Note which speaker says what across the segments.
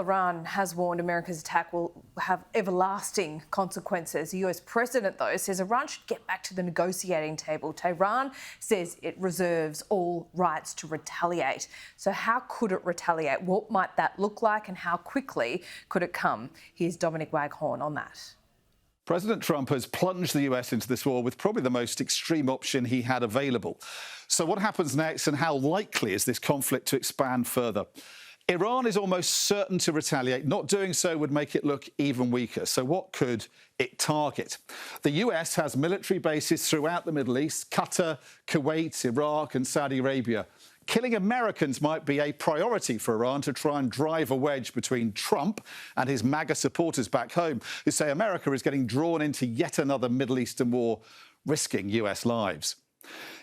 Speaker 1: Iran has warned America's attack will have everlasting consequences. The US president, though, says Iran should get back to the negotiating table. Tehran says it reserves all rights to retaliate. So how could it retaliate? What might that look like and how quickly could it come? Here's Dominic Waghorn on that.
Speaker 2: President Trump has plunged the US into this war with probably the most extreme option he had available. So what happens next and how likely is this conflict to expand further? Iran is almost certain to retaliate. Not doing so would make it look even weaker. So what could it target? The US has military bases throughout the Middle East, Qatar, Kuwait, Iraq and Saudi Arabia. Killing Americans might be a priority for Iran to try and drive a wedge between Trump and his MAGA supporters back home, who say America is getting drawn into yet another Middle Eastern war, risking US lives.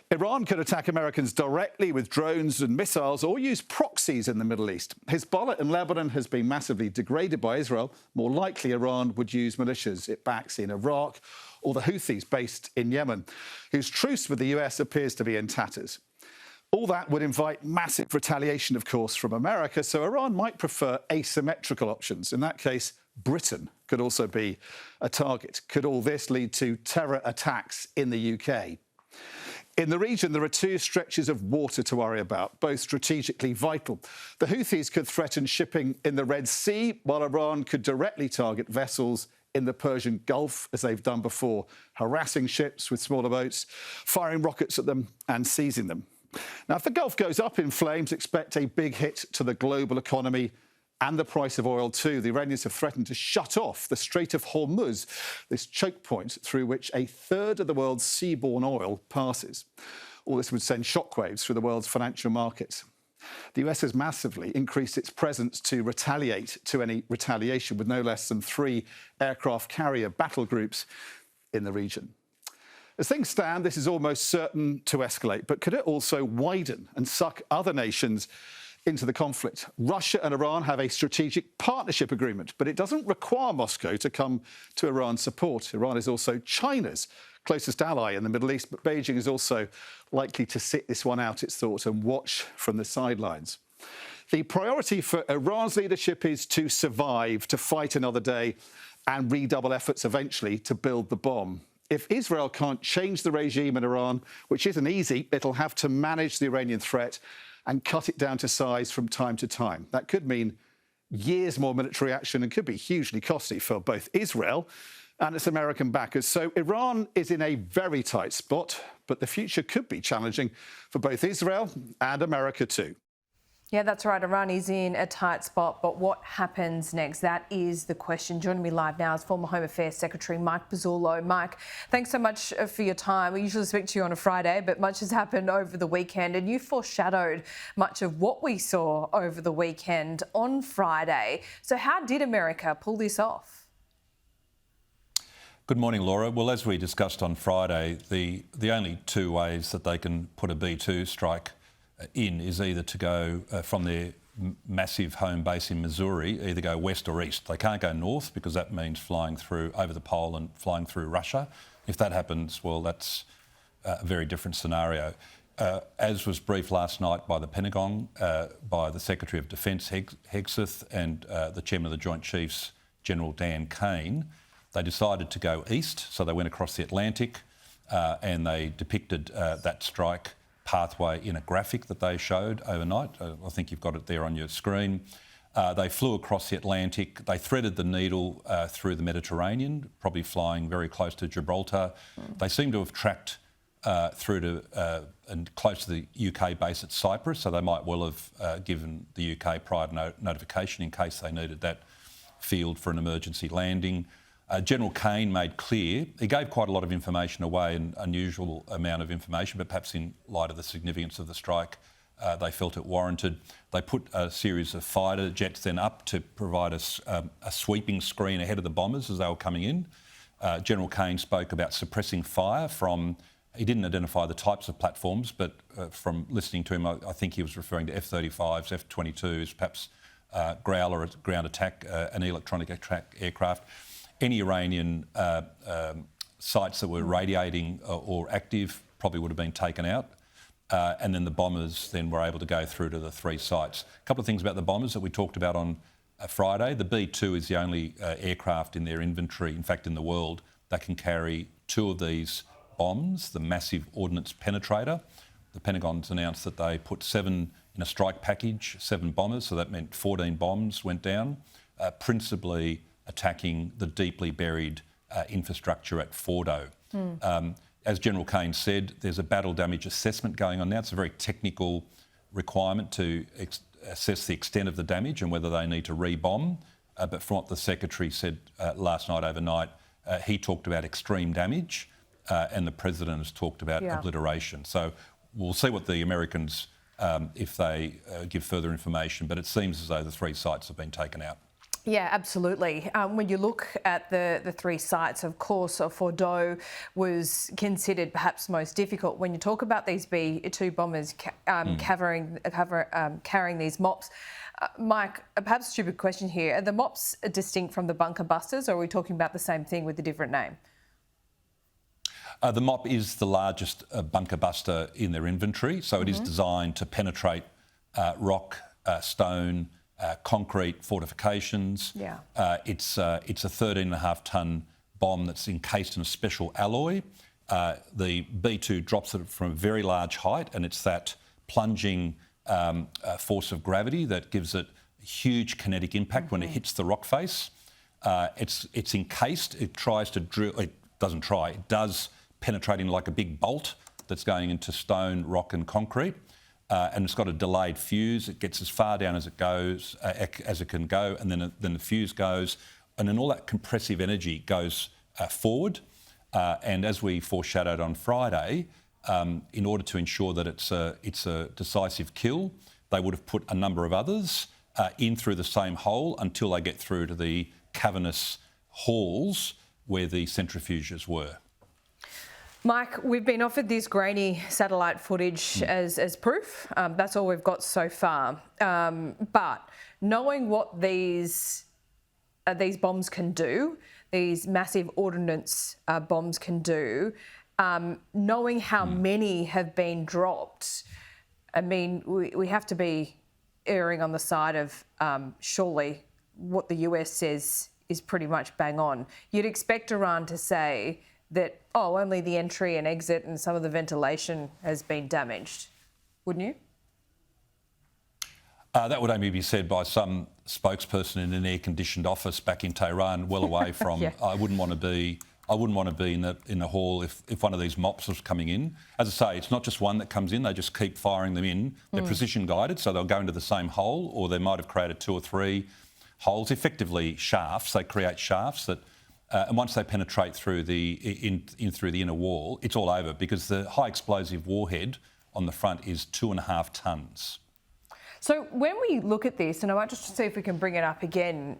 Speaker 2: Iran could attack Americans directly with drones and missiles or use proxies in the Middle East. Hezbollah in Lebanon has been massively degraded by Israel. More likely, Iran would use militias it backs in Iraq or the Houthis based in Yemen, whose truce with the US appears to be in tatters. All that would invite massive retaliation, of course, from America, so Iran might prefer asymmetrical options. In that case, Britain could also be a target. Could all this lead to terror attacks in the UK? In the region, there are two stretches of water to worry about, both strategically vital. The Houthis could threaten shipping in the Red Sea, while Iran could directly target vessels in the Persian Gulf, as they've done before, harassing ships with smaller boats, firing rockets at them and seizing them. Now, if the Gulf goes up in flames, expect a big hit to the global economy and the price of oil too. The Iranians have threatened to shut off the Strait of Hormuz, this choke point through which a third of the world's seaborne oil passes. All this would send shockwaves through the world's financial markets. The US has massively increased its presence to retaliate to any retaliation, with no less than 3 aircraft carrier battle groups in the region. As things stand, this is almost certain to escalate, but could it also widen and suck other nations into the conflict? Russia and Iran have a strategic partnership agreement, but it doesn't require Moscow to come to Iran's support. Iran is also China's closest ally in the Middle East, but Beijing is also likely to sit this one out, it's thought, and watch from the sidelines. The priority for Iran's leadership is to survive, to fight another day, and redouble efforts eventually to build the bomb. If Israel can't change the regime in Iran, which isn't easy, it'll have to manage the Iranian threat and cut it down to size from time to time. That could mean years more military action and could be hugely costly for both Israel and its American backers. So Iran is in a very tight spot, but the future could be challenging for both Israel and America too.
Speaker 1: Yeah, that's right. Iran is in a tight spot, but what happens next? That is the question. Joining me live now is former Home Affairs Secretary Mike Pezzullo. Mike, thanks so much for your time. We usually speak to you on a Friday, but much has happened over the weekend, and you foreshadowed much of what we saw over the weekend on Friday. So how did America pull this off?
Speaker 3: Good morning, Laura. Well, as we discussed on Friday, the only two ways that they can put a B-2 strike in is either to go from their massive home base in Missouri, either go west or east. They can't go north because that means flying through over the pole and flying through Russia. If that happens, well, that's a very different scenario. As was briefed last night by the Pentagon, by the Secretary of Defence, Hegseth, and the Chairman of the Joint Chiefs, General Dan Kane, they decided to go east, so they went across the Atlantic and they depicted that strike pathway in a graphic that they showed overnight. I think you've got it there on your screen. They flew across the Atlantic. They threaded the needle through the Mediterranean, probably flying very close to Gibraltar. They seem to have tracked through to and close to the UK base at Cyprus, so they might well have given the UK prior notification in case they needed that field for an emergency landing. General Kane made clear, he gave quite a lot of information away, an unusual amount of information, but perhaps in light of the significance of the strike, they felt it warranted. They put a series of fighter jets then up to provide a sweeping screen ahead of the bombers as they were coming in. General Kane spoke about suppressing fire from, he didn't identify the types of platforms, but from listening to him, I think he was referring to F-35s, F-22s, perhaps Growler ground attack, an electronic attack aircraft. Any Iranian sites that were radiating or active probably would have been taken out. And then the bombers then were able to go through to the 3 sites. A couple of things about the bombers that we talked about on Friday. The B2 is the only aircraft in their inventory, in fact in the world, that can carry 2 of these bombs, the massive ordnance penetrator. The Pentagon's announced that they put 7 in a strike package, 7 bombers, so that meant 14 bombs went down, principally attacking the deeply buried infrastructure at Fordo. As General Kane said, there's a battle damage assessment going on now. It's a very technical requirement to assess the extent of the damage and whether they need to re-bomb. But from what the Secretary said last night overnight, he talked about extreme damage and the President has talked about obliteration. So we'll see what the Americans, if they give further information, but it seems as though the 3 sites have been taken out.
Speaker 1: Yeah, absolutely. When you look at the 3 sites, of course, Fordo was considered perhaps most difficult. When you talk about these B2 bombers carrying these MOPs, Mike, perhaps a stupid question here. Are the MOPs distinct from the bunker busters, or are we talking about the same thing with a different name?
Speaker 3: The MOP is the largest bunker buster in their inventory, so it is designed to penetrate rock, stone, concrete fortifications.
Speaker 1: Yeah.
Speaker 3: It's a 13.5 tonne bomb that's encased in a special alloy. The B2 drops it from a very large height, and it's that plunging force of gravity that gives it huge kinetic impact when it hits the rock face. It's encased. It tries to drill. It doesn't try. It does penetrating like a big bolt that's going into stone, rock, and concrete. And it's got a delayed fuse. It gets as far down as it goes, as it can go, and then the fuse goes, and then all that compressive energy goes forward. And as we foreshadowed on Friday, in order to ensure that it's a decisive kill, they would have put a number of others in through the same hole until they get through to the cavernous halls where the centrifuges were.
Speaker 1: Mike, we've been offered this grainy satellite footage as proof. That's all we've got so far. But knowing what these bombs can do, these massive ordnance bombs can do, knowing how many have been dropped, I mean, we have to be erring on the side of surely what the US says is pretty much bang on. You'd expect Iran to say that, oh, only the entry and exit and some of the ventilation has been damaged, wouldn't you?
Speaker 3: That would only be said by some spokesperson in an air-conditioned office back in Tehran, well away from. I wouldn't want to be in the hall if one of these MOPs was coming in. As I say, it's not just one that comes in; they just keep firing them in. They're precision guided, so they'll go into the same hole, or they might have created 2 or 3 holes, effectively shafts. They create shafts that. And once they penetrate through the through the inner wall, it's all over because the high explosive warhead on the front is 2.5 tonnes.
Speaker 1: So when we look at this, and I might just see if we can bring it up again,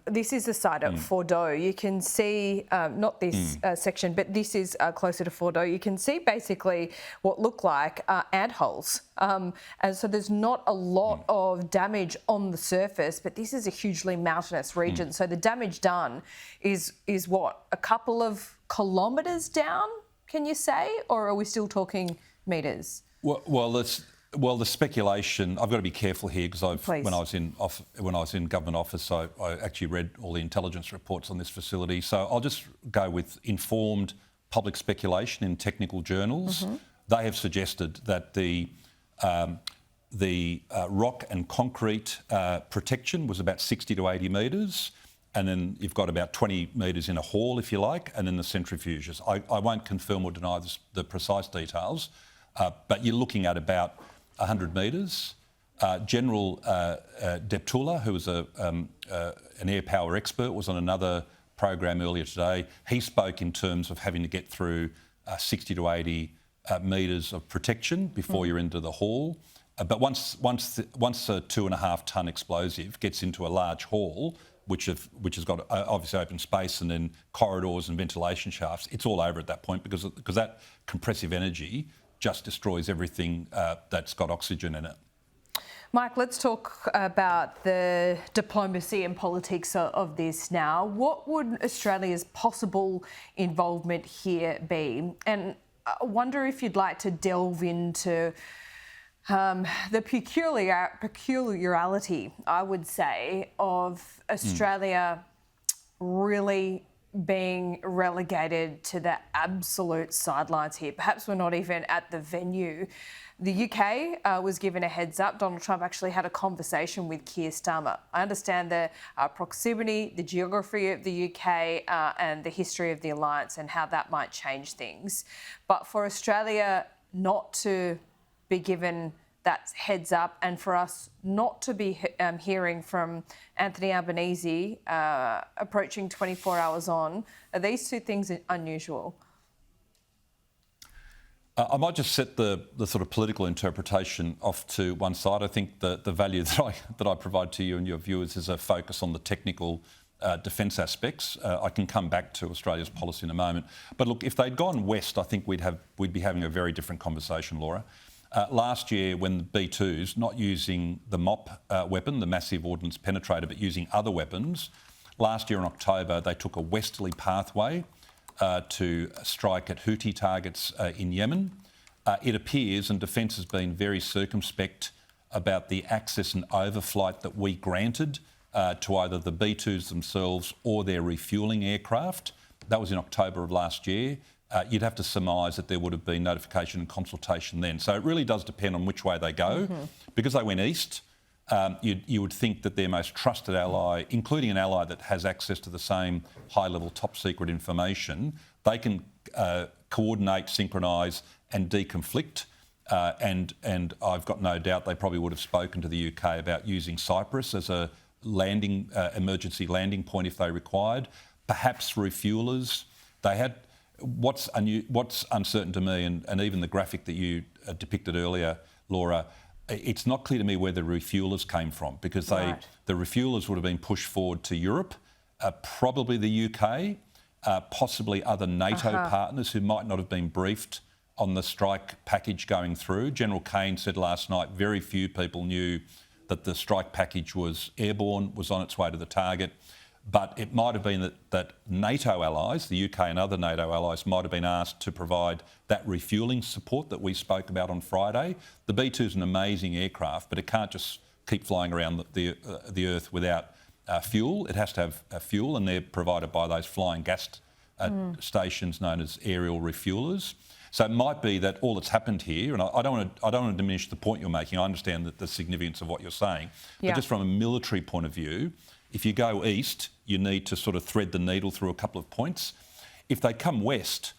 Speaker 1: this is the site at Fordo. You can see, not this section, but this is closer to Fordo. You can see basically what look like ant holes. And so there's not a lot of damage on the surface, but this is a hugely mountainous region. So the damage done is what, a couple of kilometres down, can you say? Or are we still talking metres?
Speaker 3: Well, the speculation. I've got to be careful here because when I was in government office, I actually read all the intelligence reports on this facility. So I'll just go with informed public speculation in technical journals. They have suggested that the rock and concrete protection was about 60 to 80 metres, and then you've got about 20 metres in a hall, if you like, and then the centrifuges. I won't confirm or deny the precise details, but you're looking at about 100 metres. General Deptula, who was an air power expert, was on another program earlier today. He spoke in terms of having to get through 60 to 80 metres of protection before you're into the hall. But once a 2.5 tonne explosive gets into a large hall, which has got obviously open space and then corridors and ventilation shafts, it's all over at that point because that compressive energy just destroys everything that's got oxygen in it.
Speaker 1: Mike, let's talk about the diplomacy and politics of this now. What would Australia's possible involvement here be? And I wonder if you'd like to delve into the peculiarity, I would say, of Australia really being relegated to the absolute sidelines here. Perhaps we're not even at the venue. The UK was given a heads up. Donald Trump actually had a conversation with Keir Starmer. I understand the proximity, the geography of the UK and the history of the alliance and how that might change things. But for Australia not to be given that heads up and for us not to be hearing from Anthony Albanese approaching 24 hours on, are these two things unusual?
Speaker 3: I might just set the sort of political interpretation off to one side. I think the value that I provide to you and your viewers is a focus on the technical defence aspects. I can come back to Australia's policy in a moment. But look, if they'd gone west, I think we'd be having a very different conversation, Laura. Last year, when the B2s, not using the MOP weapon, the massive ordnance penetrator, but using other weapons, last year in October, they took a westerly pathway to strike at Houthi targets in Yemen. It appears, and Defence has been very circumspect about the access and overflight that we granted to either the B2s themselves or their refuelling aircraft. That was in October of last year. You'd have to surmise that there would have been notification and consultation then. So it really does depend on which way they go. Because they went east, you would think that their most trusted ally, including an ally that has access to the same high-level top-secret information, they can coordinate, synchronise and deconflict. And I've got no doubt they probably would have spoken to the UK about using Cyprus as a landing emergency landing point if they required. Perhaps refuelers. They had what's uncertain to me, and even the graphic that you depicted earlier, Laura. It's not clear to me where the refuelers came from because the refuelers would have been pushed forward to Europe, probably the UK, possibly other NATO partners who might not have been briefed on the strike package going through. General Kane said last night very few people knew that the strike package was airborne, was on its way to the target. But it might have been that NATO allies, the UK and other NATO allies, might have been asked to provide that refuelling support that we spoke about on Friday. The B2 is an amazing aircraft, but it can't just keep flying around the Earth without fuel. It has to have fuel, and they're provided by those flying gas stations known as aerial refuelers. So it might be that all that's happened here, and I don't want to diminish the point you're making. I understand that the significance of what you're saying, but just from a military point of view, if you go east, you need to sort of thread the needle through a couple of points. If they come west,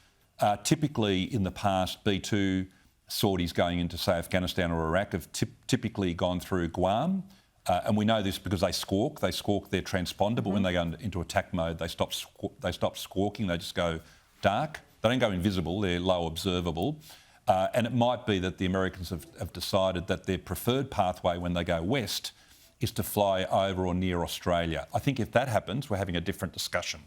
Speaker 3: typically in the past, B2 sorties going into, say, Afghanistan or Iraq have typically gone through Guam. And we know this because they squawk their transponder, but when they go into attack mode, they stop squawking, they just go dark. They don't go invisible, they're low observable. And it might be that the Americans have decided that their preferred pathway when they go west is to fly over or near Australia. I think if that happens, we're having a different discussion.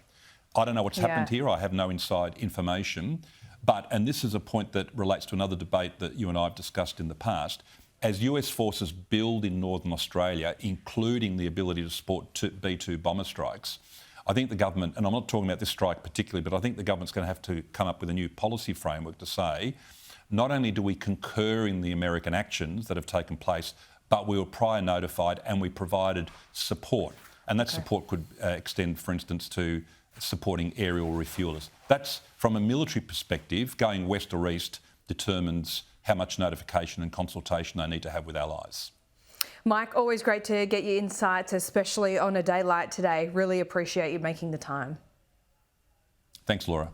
Speaker 3: I don't know what's happened here. I have no inside information. But, and this is a point that relates to another debate that you and I have discussed in the past, as US forces build in Northern Australia, including the ability to support B2 bomber strikes, I think the government, and I'm not talking about this strike particularly, but I think the government's going to have to come up with a new policy framework to say, not only do we concur in the American actions that have taken place, but we were prior notified and we provided support. And that support could extend, for instance, to supporting aerial refuelers. That's, from a military perspective, going west or east determines how much notification and consultation they need to have with allies.
Speaker 1: Mike, always great to get your insights, especially on a day like today. Really appreciate you making the time.
Speaker 3: Thanks, Laura.